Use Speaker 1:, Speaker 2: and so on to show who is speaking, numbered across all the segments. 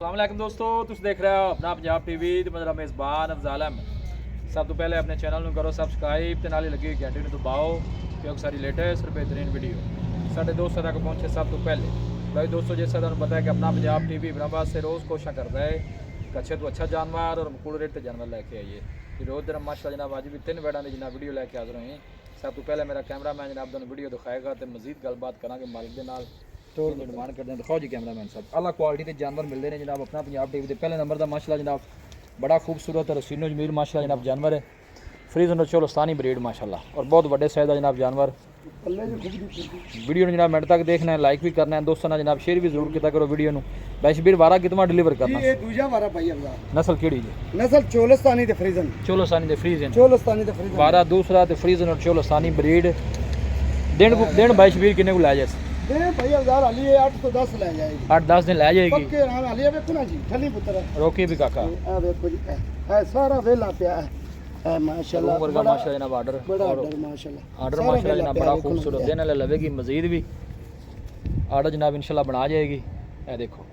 Speaker 1: अस्सलाम दोस्तों, तुम देख रहे हो अपना पंजाब टीवी ते मेरा मेज़बान अफजाल अहमद। सब तो पहले अपने चैनल में करो सबसक्राइब ते नाले लगी घंटी में दबाओ क्योंकि सारी लेटेस्ट और बेहतरीन वीडियो साढ़े दोस्तों तक पहुँचे सब तो पहले। भाई दोस्तों, जैसा तुम पता है कि अपना पंजाब टीवी इब्राहिमाबाद से रोज़ कोशिश करता है कि अच्छे तो अच्छा जानवर और मकूल रेट जानवर लेके आइए। कि रोज़ दिन माशा जनाब अज भी 3 बैडा की जनाब वीडियो लैके हाजिर हुए। सब तो पहले मेरा कैमरा मैन जनाब तुम वीडियो दिखाएगा तो मजीद गलबात करा मालिक के नाल तो डिमांड करते हैं। दिखाओ जी कैमरा मैन साहब, अला क्वालिटी के जानवर मिलते हैं जनाब अपना पंजाब टीवी के पहले नंबर का माशाल्लाह जनाब बड़ा खूबसूरत और रसीनो जमील माशाल्लाह जनाब जानवर है। फ्रीजन चोलस्तानी ब्रीड माशाल्लाह और बहुत बड़े साइज का जनाब जानवर। वीडियो जनाब मिनट तक देखना है, लाइक भी करना है, दोस्तों ना जनाब शेयर भी जरूर किया करो वीडियो ਨੂੰ। बैशबीर वारा कितना डिलीवर करना
Speaker 2: ये दूजा वारा भाई अब्दा
Speaker 1: नस्ल केड़ी जी?
Speaker 2: नस्ल चोलस्तानी ते फ्रीजन।
Speaker 1: चोलस्तानी ते फ्रीजन,
Speaker 2: चोलस्तानी ते फ्रीजन
Speaker 1: वारा दूसरा ते फ्रीजन और चोलस्तानी ब्रीड। दिन बैशबीर किन्ने को ला जाए?
Speaker 2: दे भाई अब्दार अली ये 8 तो 10 ले जाएगी।
Speaker 1: 8-10 दिन ला जाएगी।
Speaker 2: पक्के राम अली देखो ना जी, ठली पुत्र
Speaker 1: रोके भी काका
Speaker 2: आ देखो जी, है सारा वेला पिया है माशाल्लाह।
Speaker 1: वर्गा माशाल्लाह जनाब ऑर्डर
Speaker 2: बड़ा ऑर्डर माशाल्लाह।
Speaker 1: ऑर्डर माशाल्लाह जनाब बड़ा खूबसूरत देने वाले लवेगी मजीद भी ऑर्डर जनाब इंशाल्लाह बना जाएगी। ये देखो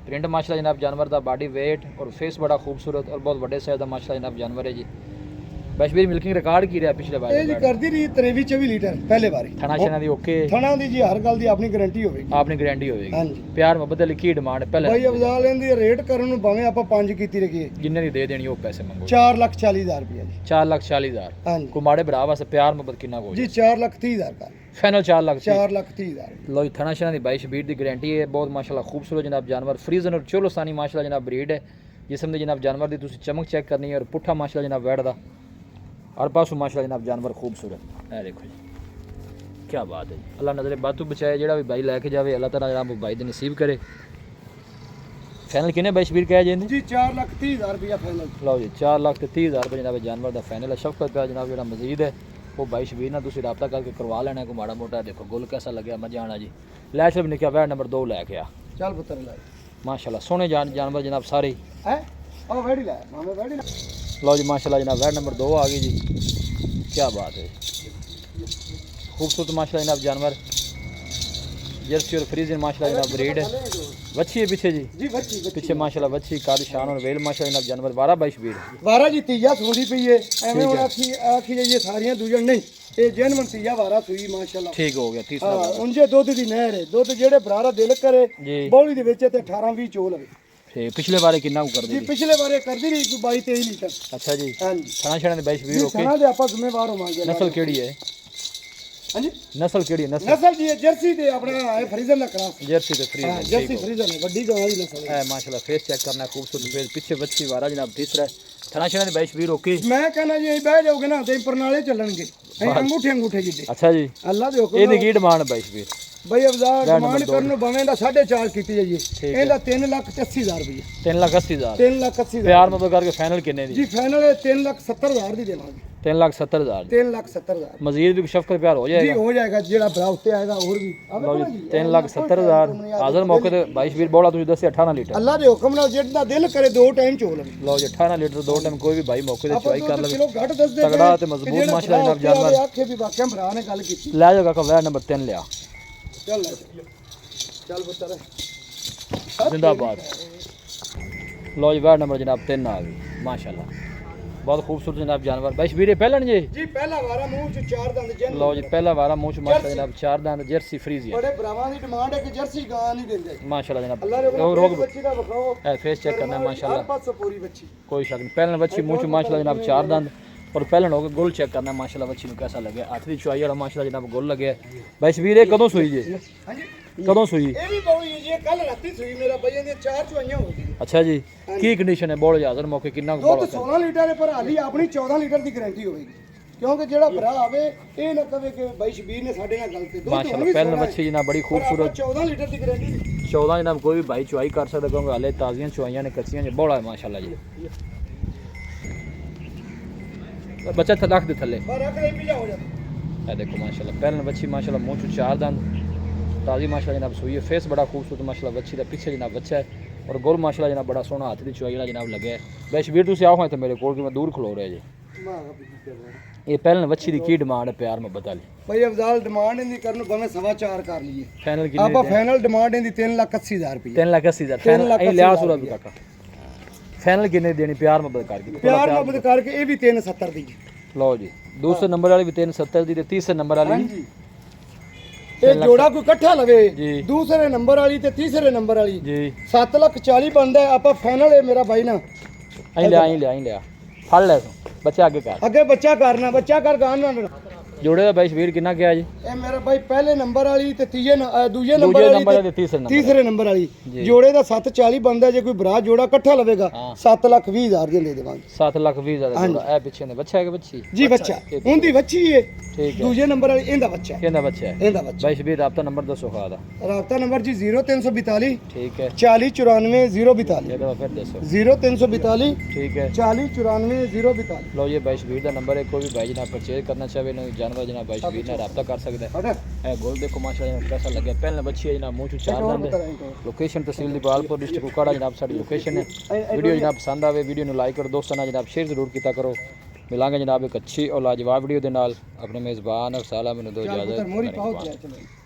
Speaker 1: प्रिंट माशाल्लाह जनाब जानवर का बॉडी वेट और फेस बड़ा खूबसूरत और बहुत बड़े साइज का माशाल्लाह जनाब जानवर है जी। बैशबीर मिल्किंग रिकॉर्ड की रहा पिछले बार
Speaker 2: ये जी करदी रही 23-24 लीटर पहले बारी।
Speaker 1: थना शना दी ओके,
Speaker 2: थना दी जी हर गल दी अपनी गारंटी होगी,
Speaker 1: आपनी गारंटी होगी।
Speaker 2: हां जी
Speaker 1: प्यार मोहब्बत दी लिखी डिमांड पहले
Speaker 2: भाई अब्दाल इनदी रेट करन नु भाਵੇਂ ਆਪਾਂ 5 ਕੀਤੀ रखिए
Speaker 1: जिन्ने दी दे देनी वो पैसे मंगो।
Speaker 2: 4,40,000 रुपया जी।
Speaker 1: 4,40,000।
Speaker 2: हां जी
Speaker 1: कुमाड़े भरा वास्ते प्यार मोहब्बत कितना को
Speaker 2: जी 4,30,000 का
Speaker 1: फाइनल 4,00,000।
Speaker 2: 4,30,000
Speaker 1: लो थना शना दी 22 की गारंटी है। बहुत माशाल्लाह खूबसूरत जनाब जानवर फ्रीजन और चोलोस्तानी माशाल्लाह जनाब ब्रीड है। जिसम दी जनाब जानवर दी तुसी चमक चेक करनी है और पुट्ठा माशाल्लाह जनाब वैड़ दा हर पासों माशाल्लाह जनाब जानवर खूबसूरत। ए देखो जी क्या बात है, अल्लाह नजरे बातू बचाए, जेड़ा भी भाई लैके जावे अल्लाह ताला जनाब भाई दे नसीब करे। फाइनल किने बैशबीर कह जेंदे
Speaker 2: जी 4,30,000 रुपया फाइनल।
Speaker 1: लो जी 4,30,000 रुपये जनाब जानवर का फाइनल है। शफकत का जनाब जो मजीद है वो भाई शबीर ना तुम रबता करके करवा लेना है। को माड़ा मोटा देखो गुल कैसा लगे मजा आना जी। लैश भी निकला वैड नंबर 2 लैके आ
Speaker 2: चल पुत्र ला
Speaker 1: माशाल्लाह सोने जानवर जनाब सारे ही
Speaker 2: है ओ वेड़ी ला मामे वेड़ी ला।
Speaker 1: लो जी माशाल्लाह जनाब वैड नंबर 2 आ गई जी। क्या बात है, खूबसूरत माशाल्लाह जनाब जानवर जर्सी और फ्रीजन माशाल्लाह जनाब ब्रीड है। वच्छी है पीछे जी
Speaker 2: बच्ची
Speaker 1: पीछे माशाल्लाह वच्छी काद शान और वेल माशाल्लाह जनाब जानवर 12-22
Speaker 2: वारा जी तीजा सूंदी पई है एवें और आखी जाइए सारियां दूजन नहीं ये जेनवन तीजा वारा सूई माशाल्लाह
Speaker 1: ठीक हो गया। तीसरा
Speaker 2: हां उनजे दुध दी नहर है, दुध जेड़े भरारा दिल करे
Speaker 1: जी
Speaker 2: बौली दे विच ते 18-20 चोल है
Speaker 1: ठीक। पिछले बारे कितना को कर
Speaker 2: जी।
Speaker 1: दी?
Speaker 2: पिछले बारे कर दी रही 22-23 लीटर।
Speaker 1: अच्छा जी
Speaker 2: हां जी
Speaker 1: खाना शाना दे 22
Speaker 2: जी
Speaker 1: ओके।
Speaker 2: खाना दे आपा जिम्मेवार होवांगे।
Speaker 1: नस्ल केड़ी है?
Speaker 2: हां जी
Speaker 1: नस्ल केड़ी है?
Speaker 2: नस्ल जी ये जर्सी ते अपना है फ्रीजन दा क्रॉस।
Speaker 1: जर्सी ते फ्रीज
Speaker 2: हां जर्सी फ्रीजन है बड़ी गां दी नस्ल है।
Speaker 1: माशाल्लाह फेस चेक करना खूबसूरत फेस पीछे बच्ची वारा जनाब तीसरा है। थाना शना दे 22 ओके।
Speaker 2: मैं कहना जी बह जाओगे ना ते प्रणाले चलणगे अंगूठे जिद्दे।
Speaker 1: अच्छा जी
Speaker 2: अल्लाह दे हुक्म
Speaker 1: ਇਹਦੀ ਕੀ ਡਿਮਾਂਡ 22
Speaker 2: भाई अब्दार डिमांड करन नु भावें दा 4.5 कीती जाइए ਇਹਦਾ 3,80,000 रुपया।
Speaker 1: 3,80,000
Speaker 2: 3,80,000
Speaker 1: प्यार में करके फाइनल कितने दी?
Speaker 2: जी फाइनल है 3,70,000 दी देवांगे।
Speaker 1: 3,70,000
Speaker 2: 3,70,000
Speaker 1: मजीद भी शफकत प्यार हो
Speaker 2: जी
Speaker 1: जाएगा।
Speaker 2: हो जाएगा जेड़ा भरा उत्ते आएगा और भी
Speaker 1: लो जी 3,70,000 हाजिर मौके ते 22 बोला तुझे 10 18 लीटर।
Speaker 2: अल्लाह दे हुक्म नाल जेड़ा दिल करे 2 टाइम चोल लगे।
Speaker 1: लो जी 18 लीटर 2 टाइम कोई भी भाई मौके ते चॉइस कर
Speaker 2: किलो
Speaker 1: लगे।
Speaker 2: घट दस दे
Speaker 1: तगड़ा ते मजबूत माशाल्लाह जनाब जानवर
Speaker 2: आखे भी वाकई भरा ने गल कीती।
Speaker 1: ले जाओगा का वैड नंबर 3 लिया
Speaker 2: चल चल पुत्र
Speaker 1: जिंदाबाद। लो जी वैड नंबर जनाब 3 आ गई माशाल्लाह बहुत खूबसूरत जनाब जानवर। बैशबीर पहलन जी
Speaker 2: जी पहला वारा मुंह च 4 दंद जन।
Speaker 1: लो जी पहला वारा मुंह च माशाल्लाह जनाब 4 दांत जर्सी फ्रीज है।
Speaker 2: बड़े भरावां दी डिमांड है कि जर्सी गां नहीं देंदे
Speaker 1: माशाल्लाह जनाब
Speaker 2: अल्लाह रे
Speaker 1: रोग
Speaker 2: बच्ची दा बखाओ
Speaker 1: है फेस चेक करना है
Speaker 2: हर
Speaker 1: माशाल्लाह
Speaker 2: पास पूरी बच्ची
Speaker 1: कोई शक नहीं। पहलन बच्ची मुंह च माशाल्लाह जनाब 4 दांत और पहलन हो गए गोल चेक करना है माशाल्लाह बच्ची नु कैसा लगे। हाथ दी चुआई वाला माशाल्लाह जनाब गोल लगे। बैशबीर कदों सोई जी?
Speaker 2: हां जी
Speaker 1: कदों सोई?
Speaker 2: ये भी बौली है जी कल राती सुई मेरा भैया ने 4 चुआइयां हो गई।
Speaker 1: अच्छा जी की कंडीशन है बोल हाजिर मौके कितना
Speaker 2: दुध 16 लीटर है पर हाली अपनी 14 लीटर की गारंटी होगी क्योंकि जेड़ा भरा आवे ये ना कहे कि भाई शबीर ने साडे नाल गल ते
Speaker 1: माशाल्लाह पहलन बच्ची जनाब बड़ी खूबसूरत
Speaker 2: 14 लीटर की गारंटी
Speaker 1: 14 जनाब कोई भी भाई चुआई कर सकदा क्योंकि हाले ताज़ियां चुआइयां ने कच्चियां ने बोला है माशाल्लाह जी। बच्चा रख दे थले
Speaker 2: पर रख ले भी हो जाता
Speaker 1: है देखो माशाल्लाह पहलन बच्ची माशाल्लाह मुंह च 4 दांत ताज़ी माशाल्लाह जनाब सुई है। फेस बड़ा खूबसूरत माशाल्लाह बच्ची का पीछे जनाब बच्चा है और गोल माशाल्लाह जनाब बड़ा सोहना हाथ दी चुआई वाला जनाब लगे है। बैशबीर तुम आओ तो मेरे कोल कि मैं दूर खलो रहे जी ਇਹ ਪਹਿਲਾਂ ਵੱਛੀ ਦੀ ਕੀ ਡਿਮਾਂਡ ਹੈ ਪਿਆਰ ਮੁਹੱਬਤ ਵਾਲੀ
Speaker 2: ਭਾਈ ਅਫਜ਼ਾਲ ਡਿਮਾਂਡ ਇਹਦੀ ਕਰਨ ਨੂੰ ਭਾਵੇਂ 4.5 ਕਰ ਲਈਏ
Speaker 1: ਫਾਈਨਲ ਕਿੰਨੇ
Speaker 2: ਆਪਾਂ ਫਾਈਨਲ ਡਿਮਾਂਡ ਇਹਦੀ 3,80,000 ਰੁਪਏ
Speaker 1: 3,80,000 ਫਾਈਨਲ ਇਹ ਲਿਆ ਸੂਰਾ ਵੀ ਕਾਕਾ ਫਾਈਨਲ ਕਿੰਨੇ ਦੀ ਦੇਣੀ ਪਿਆਰ ਮੁਹੱਬਤ ਕਰਕੇ
Speaker 2: ਪਿਆਰ ਮੁਹੱਬਤ ਕਰਕੇ ਇਹ ਵੀ 370 ਦੀ
Speaker 1: ਲਓ ਜੀ ਦੂਸਰੇ ਨੰਬਰ ਵਾਲੀ ਵੀ 370 ਦੀ ਤੇ ਤੀਸਰੇ ਨੰਬਰ ਵਾਲੀ
Speaker 2: ਹਾਂਜੀ ਇਹ ਜੋੜਾ ਕੋਈ ਇਕੱਠਾ ਲਵੇ
Speaker 1: ਜੀ।
Speaker 2: ਦੂਸਰੇ ਨੰਬਰ ਵਾਲੀ ਤੇ ਤੀਸਰੇ ਨੰਬਰ ਵਾਲੀ
Speaker 1: ਜੀ
Speaker 2: 7,40,000 ਬਣਦਾ ਹੈ। ਆਪਾਂ ਫਾਈਨਲ ਇਹ ਮੇਰਾ ਬਾਈ ਨਾ
Speaker 1: ਅਸੀਂ ਲਿਆ ਫੜ ਲੈ ਤੂੰ ਬੱਚਾ ਅੱਗੇ ਕਰ
Speaker 2: ਅੱਗੇ ਬੱਚਾ ਕਰ ਗਾਣ ਨਾ
Speaker 1: ਜੋੜੇ ਦਾ ਬਾਈ ਸ਼ਬੀਰ ਕਿੰਨਾ ਗਿਆ ਜੀ
Speaker 2: ਇਹ ਮੇਰਾ ਬਾਈ ਪਹਿਲੇ ਨੰਬਰ ਵਾਲੀ ਤੇ ਦੂਜੇ ਨੰਬਰ
Speaker 1: ਦੂਜੇ ਨੰਬਰ
Speaker 2: ਵਾਲੀ
Speaker 1: ਤੇ ਤੀਸਰੇ ਨੰਬਰ
Speaker 2: ਤੀਸਰੇ ਨੰਬਰ ਵਾਲੀ ਜੋੜੇ ਦਾ 740 ਬਣਦਾ ਜੇ ਕੋਈ ਭਰਾ ਜੋੜਾ ਇਕੱਠਾ ਲਵੇਗਾ 7,20,000 ਦੇ ਦੇ ਦੇਵਾਂਗੇ
Speaker 1: 7,20,000 ਦਾ ਜੋੜਾ ਇਹ ਪਿੱਛੇ ਨੇ ਬੱਚਾ ਹੈ ਕਿ ਬੱਚੀ
Speaker 2: ਜੀ ਬੱਚਾ ਉਹਦੀ ਬੱਚੀ ਏ
Speaker 1: ਠੀਕ ਹੈ
Speaker 2: ਦੂਜੇ ਨੰਬਰ ਵਾਲੀ ਇਹਦਾ ਬੱਚਾ
Speaker 1: ਕਿਹਦਾ ਬੱਚਾ ਹੈ
Speaker 2: ਇਹਦਾ ਬੱਚਾ
Speaker 1: ਬਾਈ ਸ਼ਬੀਰ ਰਾਬਤਾ ਨੰਬਰ ਦੱਸੋ ਖਾ ਦਾ
Speaker 2: ਰਾਬਤਾ ਨੰਬਰ ਜੀ 0342
Speaker 1: ਠੀਕ ਹੈ
Speaker 2: 4094
Speaker 1: ਇਹਦਾ ਫਿਰ ਦੱਸੋ
Speaker 2: 0342
Speaker 1: ਠੀਕ ਹੈ
Speaker 2: 4094
Speaker 1: ਲਓ ये बाई शबीर का नंबर है कोई भी भाई जनाब परचेज करना चाहे ना जानवर जनाब बाई शबीर ने रब्ता कर सकता है गोल देखो माशाल्लाह कैसा लगे पहले बच्ची है जनाब मुंह चू चार दंद लोकेशन तहसील दीपालपुर डिस्ट्रिक्ट कुकाड़ा जनाब साडी लोकेशन है वीडियो जनाब पसंद आवे वीडियो ਨੂੰ लाइक करो दोस्तों ਨਾਲ जनाब शेयर जरूर ਕੀਤਾ ਕਰੋ ਮਿਲਾਂਗੇ जनाब एक अच्छी और लाजवाब वीडियो ਦੇ ਨਾਲ अपने मेज़बान और साला ਮੈਨੂੰ दो इजाजत